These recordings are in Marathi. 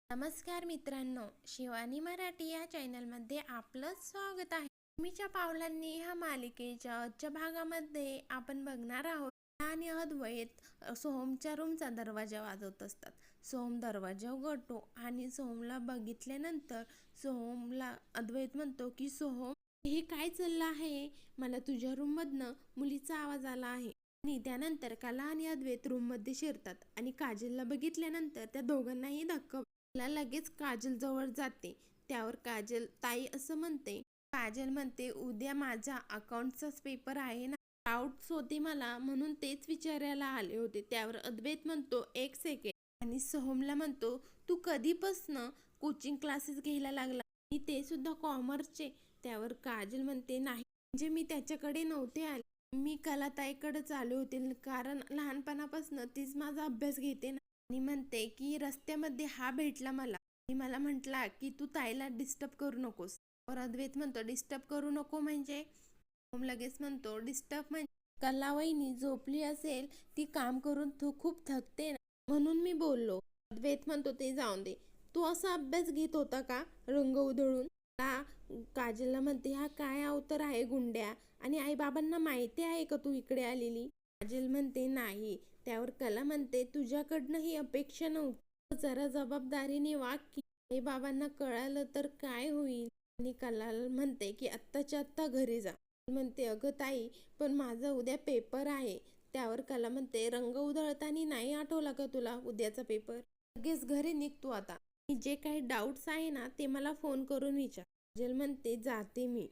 नमस्कार मित्रांनो, शिवानी मराठी या चॅनलमध्ये आपलं स्वागत आहे. नेहमीच्या पावलांनी ह्या मालिकेच्या आजच्या भागामध्ये आपण बघणार आहोत. आणि अद्वैत सोहमच्या रूमचा दरवाजा वाजवत असतात. सोहम दरवाजा उघडतो आणि सोहमला बघितल्यानंतर सोहमला अद्वैत म्हणतो की सोहम, हे काय चाललं आहे? मला तुझ्या रूममधनं मुलीचा आवाज आला आहे. आणि त्यानंतर कला आणि अद्वैत रूममध्ये शिरतात आणि काजलला बघितल्यानंतर त्या दोघांनाही धक्का लगेच काजल जवळ जाते. त्यावर काजल ताई असं म्हणते. काजल म्हणते, उद्या माझा अकाउंटचाच पेपर आहे ना, डाऊट्स होते मला, म्हणून तेच विचारायला आले होते. त्यावर अद्वैत म्हणतो, एक सेकंड. आणि सोहमला म्हणतो, तू कधीपासनं कोचिंग क्लासेस घ्यायला लागला आणि ते सुद्धा कॉमर्सचे? त्यावर काजल म्हणते, नाही म्हणजे मी त्याच्याकडे नव्हते आले, मी कलाताईकडेच आले होते, कारण लहानपणापासून तीच माझा अभ्यास घेते ना. आणि म्हणते की रस्त्यामध्ये हा भेटला मला आणि मला म्हटला की तू ताईला डिस्टर्ब करू नकोस. और अद्वैत म्हणतो, डिस्टर्ब करू नको म्हणजे? ओम लगेच म्हणतो, डिस्टर्ब म्हणजे कला वहिनी झोपली असेल, ती काम करून तू खूप थकते ना, म्हणून मी बोललो. अद्वैत म्हणतो, ते जाऊन दे, तू असा अभ्यास घेत होता का रंग उधळून? काजलला म्हणते, हा काय अवतार आहे गुंड्या, आणि आई बाबांना माहिती आहे का तू इकडे आलेली? काजल म्हणते, नाही. त्यावर कला म्हणते, तुझ्याकडनं ही अपेक्षा नव्हती, जरा जबाबदारीने वाग की आई बाबांना कळालं तर काय होईल? आणि कला म्हणते की आत्ताच्या आत्ता घरी जा. म्हणते, अगं ताई, पण माझा उद्या पेपर आहे. त्यावर कला म्हणते, रंग उधळताना नाही आठवला का तुला उद्याचा पेपर? लगेच घरी निघ तू आता, जे काही डाऊट्स आहे ना ते मला फोन करून विचार. काजल म्हणते, जाते मी.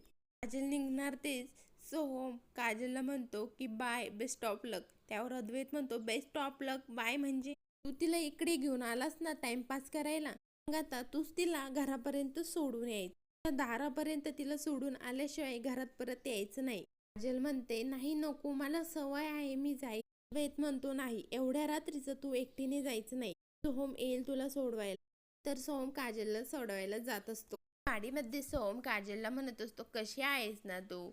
काजल निघणार तेच सोहम काजलला म्हणतो की बाय, बेस्ट ऑफ लक. त्यावर अद्वैत म्हणतो, बेस्ट ऑफ लक बाय म्हणजे? तू तिला इकडे घेऊन आलास ना टाइमपास करायला, मग आता तूच तिला घरापर्यंत सोडून यायचं. दारापर्यंत तिला सोडून आल्याशिवाय घरात परत यायचं नाही. काजल म्हणते, नाही नको, मला सवय आहे, मी जाईल. अद्वैत म्हणतो, नाही, एवढ्या रात्रीचं तू एकटीने जायचं नाही, सोहम येईल तुला सोडवायला. तर सोहम काजलला सोडवायला जात असतो. गाडीमध्ये सोहम काजलला म्हणत असतो, कशी आहेस ना तू?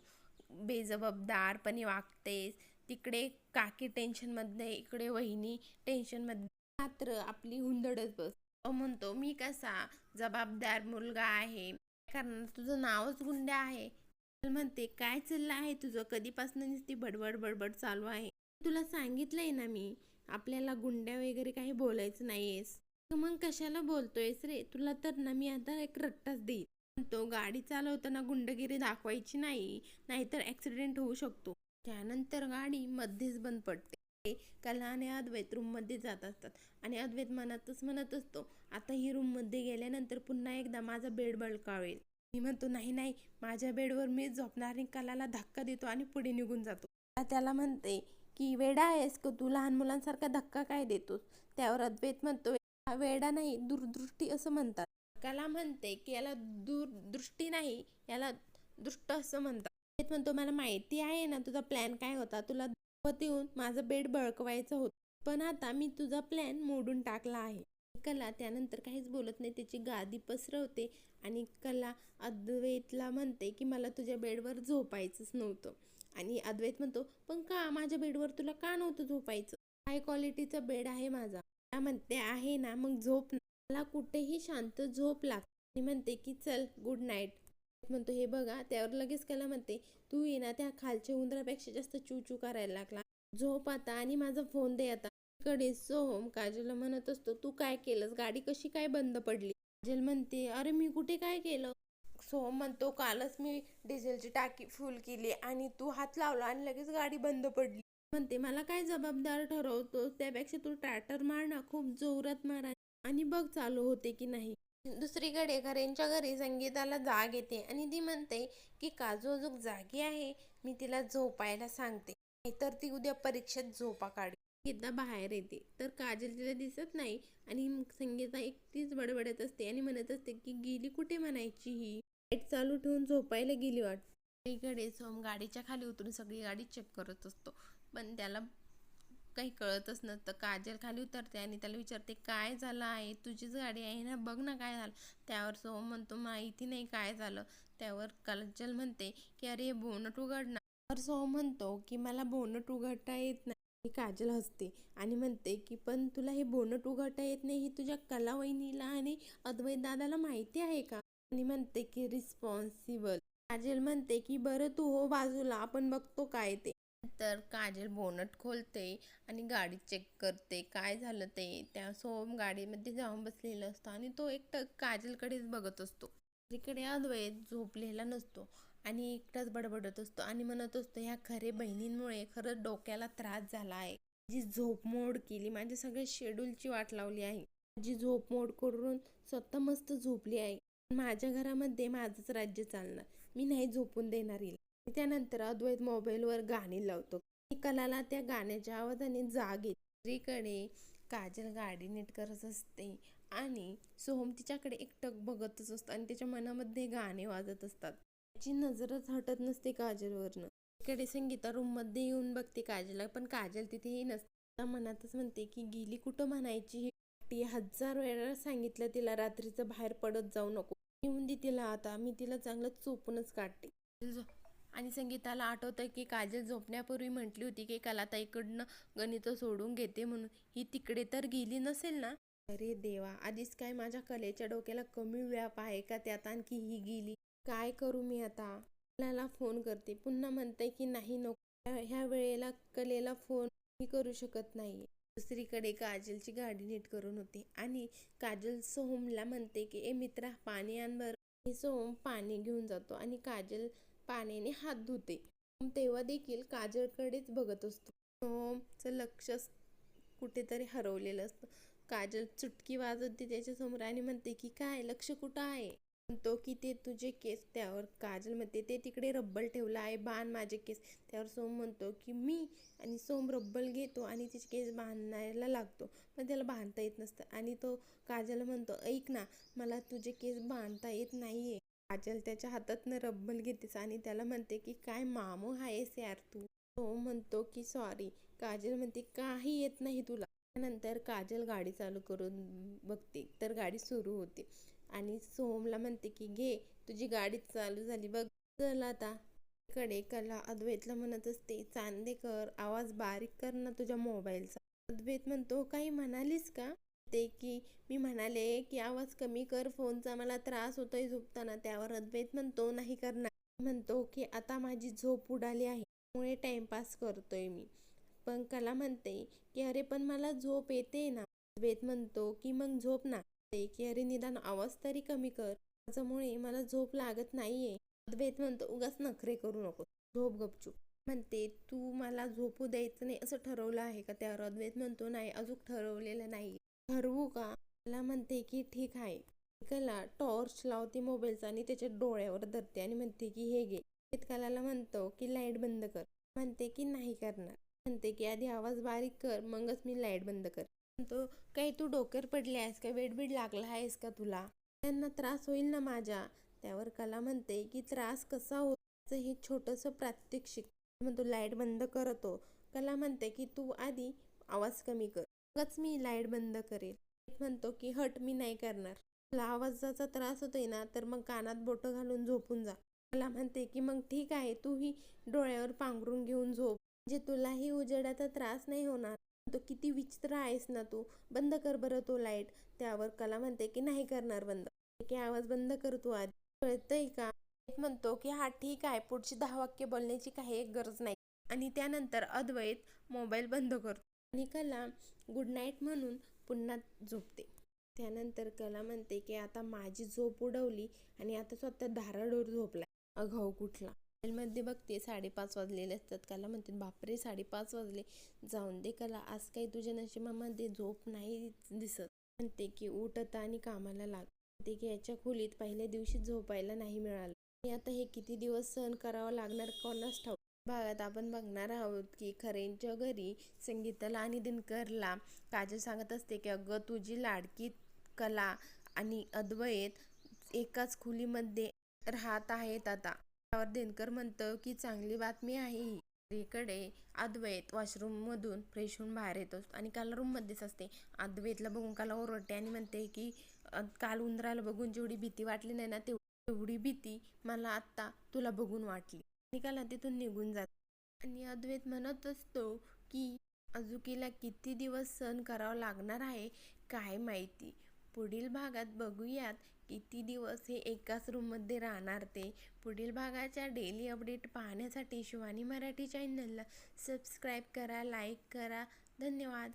बेजबाबदारपणे वागतेस. तिकडे काकी टेन्शनमध्ये, इकडे वहिनी टेन्शनमध्ये, मात्र आपली हुंदडत बस. म्हणतो, मी कसा जबाबदार मुलगा आहे, कारण तुझं नावच गुंड्या आहे. म्हणते, काय चाललं आहे तुझं? कधीपासून नुसती बडबड बडबड चालू आहे. तुला सांगितलंय ना मी, आपल्याला गुंड्या वगैरे काही बोलायचं नाहीयेस. मग कशाला बोलतोयस रे? तुला तर ना मी आता एक रट्टाच देईल. म्हणतो, गाडी चालवताना गुंडगिरी दाखवायची नाही, नाहीतर ऍक्सिडेंट होऊ शकतो. त्यानंतर गाडी मध्येच बंद पडते. कला आणि अद्वैत रूम मध्ये जात असतात आणि अद्वैत मनातच म्हणत असतो, आता ही रूम मध्ये गेल्यानंतर पुन्हा एकदा माझा बेड बळकावेल. मी म्हणतो, नाही नाही, माझ्या बेडवर मी झोपणार. आणि कलाला धक्का देतो आणि पुढे निघून जातो. त्याला म्हणते की वेडा आहेस का तू, लहान मुलांसारखा धक्का काय देतोस? त्यावर अद्वैत म्हणतो, वेडा नाही, दूरदृष्टी असं म्हणतात. कला म्हणते की याला दूरदृष्टी नाही, याला दृष्ट असं म्हणतात. अद्वैत म्हणतो, मला माहिती आहे ना तुझा प्लॅन काय होता, तुला दावत येऊन माझं बेड बळकवायचं होतं, पण आता मी तुझा प्लॅन मोडून टाकला आहे. कला त्यानंतर काहीच बोलत नाही, त्याची गादी पसरवते आणि कला अद्वैतला म्हणते की मला तुझ्या बेडवर झोपायचंच नव्हतं. आणि अद्वैत म्हणतो, पण का, माझ्या बेडवर तुला का नव्हतं झोपायचं? हाय क्वालिटीचा बेड आहे माझा. त्या म्हणते, आहे ना, मग झोप ना. मला कुठेही शांत झोप लागते. आणि म्हणते की चल, गुड नाईट. म्हणतो, हे बघा. त्यावर लगेच कला म्हणते, तू ये ना त्या खालच्या उंदरापेक्षा जास्त चू चू करायला लागला, झोप आता आणि माझा फोन दे आता. कडे सोहम काजलला म्हणत असतो, तू काय केलंस? गाडी कशी काय बंद पडली? काजल म्हणते, अरे मी कुठे काय केलं? सोहम म्हणतो, कालच मी डिझेलची टाकी फुल केली आणि तू हात लावला आणि लगेच गाडी बंद पडली. म्हणते, मला काय जबाबदार ठरवतो? त्यापेक्षा तू ट्रॅक्टर मार ना, खूप जोरात मारा आणि बघ चालू होते की नाही. दुसरीकडे घरेंच्या घरी संगीताला जाग येते आणि ती म्हणते की काजू अजून जागी आहे, मी तिला झोपायला सांगते, नाहीतर ती उद्या परीक्षेत झोपा काढेल. संगीता बाहेर येते तर काजल तिला दिसत नाही आणि संगीता एकटीच बडबडत असते आणि म्हणत असते की गेली कुठे म्हणायची ही, लाईट चालू ठेवून झोपायला गेली वाटतं. इकडे सोम गाडीच्या खाली उतरून सगळी गाडी चेक करत असतो, पण त्याला काही कळतच नसतं. काजल खाली उतरते आणि त्याला विचारते, काय झालं आहे, तुझीच गाडी आहे ना, बघ ना काय झालं. त्यावर सोहम म्हणतो, माहिती नाही काय झालं. त्यावर काजल म्हणते की अरे बोनट उघड ना. तर सोहम म्हणतो की मला बोनट उघडता येत नाही. ती काजल हसते आणि म्हणते की पण तुला हे बोनट उघडता येत नाही, हे तुझ्या कला वहिनीला आणि अद्वैत दादाला माहिती आहे का? आणि म्हणते की रिस्पॉन्सिबल. काजल म्हणते की बरं तू हो बाजूला, आपण बघतो काय ते. तर काजल बोनट खोलते आणि गाडी चेक करते काय झालं ते. त्या सोहम गाडीमध्ये जाऊन बसलेला असतो आणि तो एकटक काजलकडेच बघत असतो. तिकडे अद्वैत झोपलेला नसतो आणि एकटाच बडबडत असतो आणि म्हणत असतो, ह्या खरे बहिणींमुळे खरंच डोक्याला त्रास झाला आहे. जी झोप मोड केली, माझ्या सगळ्या शेड्यूलची वाट लावली आहे. जी झोप मोड करून स्वतः मस्त झोपली आहे. माझ्या घरामध्ये माझंच राज्य चालणार, मी नाही झोपून देणार हिला. त्यानंतर अद्वैत मोबाईलवर गाणी लावतो. कलाला त्या गाण्याच्या आवाजाने जाग येते. दुसरीकडे काजल गाडी नीट करत असते आणि सोहम तिच्याकडे एकटक बघतच असतो आणि त्याच्या मनामध्ये गाणे वाजत असतात. त्याची नजरच हटत नसते काजलवरनं. इकडे संगीता रूम मध्ये येऊन बघते काजलला, पण काजल तिथेही नसते. मनातच म्हणते की गेली कुठं म्हणायची ही. 1000 वेळा सांगितलं तिला रात्रीचं बाहेर पडत जाऊ नको. येऊन दे तिला आता, मी तिला चांगलं चोपूनच काढते. आणि संगीताला आठवतं की काजल झोपण्यापूर्वी म्हटली होती की कलाताईकडनं गणित सोडून घेते म्हणून. ही तिकडे तर गेली नसेल ना? अरे देवा, आधीच काय माझ्या कलेच्या डोक्याला कमी व्याप आहे का, त्यात आणखी ही गेली. काय करू मी आता? कलाला फोन करते, पुन्हा म्हणते की नाही नको, ह्या वेळेला कलेला फोन मी करू शकत नाही. दुसरीकडे काजलची गाडी नीट करून होते आणि काजल सोहमला म्हणते की ए मित्रा, पाणी आण बरं. सोहम पाणी घेऊन जातो आणि काजल पाण्याने हात धुते. तेव्हा देखील काजलकडेच बघत असतो. सोहमचं लक्ष कुठेतरी हरवलेलं असतं. काजल चुटकी वाजवते त्याच्यासमोर आणि म्हणते की काय लक्ष कुठं आहे? म्हणतो की ते तुझे केस. त्यावर काजल म्हणते ते तिकडे रब्बल ठेवला आहे, बांध माझे केस. त्यावर सोहम म्हणतो की मी, आणि सोहम रब्बल घेतो आणि तिचे केस बांधायला लागतो, पण त्याला बांधता येत नसतं. आणि तो काजल म्हणतो ऐक ना, मला तुझे केस बांधता येत नाहीये. काजल त्याच्या हातातनं रब्बल घेतेस आणि त्याला म्हणते की काय मामू आहेस यार तू. तो म्हणतो की सॉरी. काजल म्हणते काही येत नाही तुला. त्यानंतर काजल गाडी चालू करून बघते तर गाडी सुरू होते आणि सोहमला म्हणते की घे, तुझी गाडी चालू झाली बघ, चल आता. कडे कला अद्वैतला म्हणत असते, चांदेकर आवाज बारीक कर ना तुझ्या मोबाईलचा. अद्वैत म्हणतो काही म्हणालीस का? ते की मी म्हणाले की आवाज कमी कर फोनचा, मला त्रास होतोय झोपताना. त्यावर अद्वैत म्हणतो नाही करणार. म्हणतो की आता माझी झोप उडाली आहे त्यामुळे टाइमपास करतोय मी. पण कला म्हणते की अरे पण मला झोप येते ना. अद्वैत म्हणतो की मग झोप ना. ते की अरे निदान आवाज तरी कमी कर, त्याच्यामुळे मला झोप लागत नाहीये. अद्वैत म्हणतो उगाच नखरे करू नको, झोप गपचूप. म्हणते तू मला झोपू द्यायचं नाही असं ठरवलं आहे का? त्यावर अद्वैत म्हणतो नाही, अजून ठरवलेलं नाही. ठरवू का? कला म्हणते की ठीक आहे. कला टॉर्च लावते मोबाईलचा आणि त्याच्या डोळ्यावर धरते आणि म्हणते की हे घे. कलाला म्हणतो की लाईट बंद कर. म्हणते की नाही करणार. म्हणते की आधी आवाज बारीक कर मगच मी लाईट बंद कर. म्हणतो काही तू डोक्यावर पडली आहेस का, वेडबीड लागला आहेस का तुला? त्यांना त्रास होईल ना माझ्या. त्यावर कला म्हणते की त्रास कसा होतो हे छोटंसं प्रात्यक्षिक. म्हणतो लाईट बंद करतो. कला म्हणते की तू आधी आवाज कमी कर, मगच मी लाईट बंद करेल. म्हणतो की हट, मी नाही करणार. तुला आवाजाचा त्रास होतोय ना, तर मग कानात बोटं घालून झोपून जा. मला म्हणते की मग ठीक आहे, तूही डोळ्यावर पांघरून घेऊन झोप, म्हणजे तुलाही उजेडाचा त्रास नाही होणार. तो किती विचित्र आहेस ना तू, बंद कर बरं तो लाईट. त्यावर कला म्हणते की नाही करणार बंद. की आवाज बंद कर तू आधी, कळतंय का? एक म्हणतो की हा ठीक आहे, पुढची 10 वाक्य बोलण्याची काही एक गरज नाही. आणि त्यानंतर अद्वैत मोबाईल बंद करतो आणि कला गुड नाईट म्हणून पुन्हा झोपते. त्यानंतर कला म्हणते की आता माझी झोप उडवली आणि आता स्वतः धाराडोर झोपलाय. अघाव कुठला. मध्ये बघते 5:30 वाजलेले असतात. कला म्हणते बापरे 5:30 वाजले, जाऊन दे कला, आज काही तुझ्या नशिबामध्ये झोप नाही दिसत. म्हणते की उठ आता आणि कामाला लाग. म्हणते की याच्या खोलीत पहिल्या दिवशी झोपायला नाही मिळालं आणि आता हे किती दिवस सहन करावं लागणार कोणास ठाऊक. भागात आपण बघणार आहोत की खरेंच्या घरी संगीताला आणि दिनकरला काजल सांगत असते की अगं तुझी लाडकी कला आणि अद्वैत एकाच खोलीमध्ये राहत आहेत आता. त्यावर दिनकर म्हणतं की चांगली बातमी आहे ही. इकडे अद्वैत वॉशरूम मधून फ्रेश होऊन बाहेर येतो आणि काल रूम मध्येच असते. अद्वैतला बघून काला ओरडते आणि म्हणते की काल उंदराला बघून जेवढी भीती वाटली नाही ना, तेवढी भीती मला आता तुला बघून वाटली. आणि काला तिथून निघून जाते आणि अद्वैत म्हणत असतो की अजुकीला किती दिवस सहन करावं लागणार आहे काय माहिती. पुढील भागात बघूयात किती दिवस हे एकाच रूममध्ये राहणार ते. पुढील भागाच्या डेली अपडेट पाहण्यासाठी शिवानी मराठी चॅनलला सबस्क्राईब करा, लाईक करा. धन्यवाद.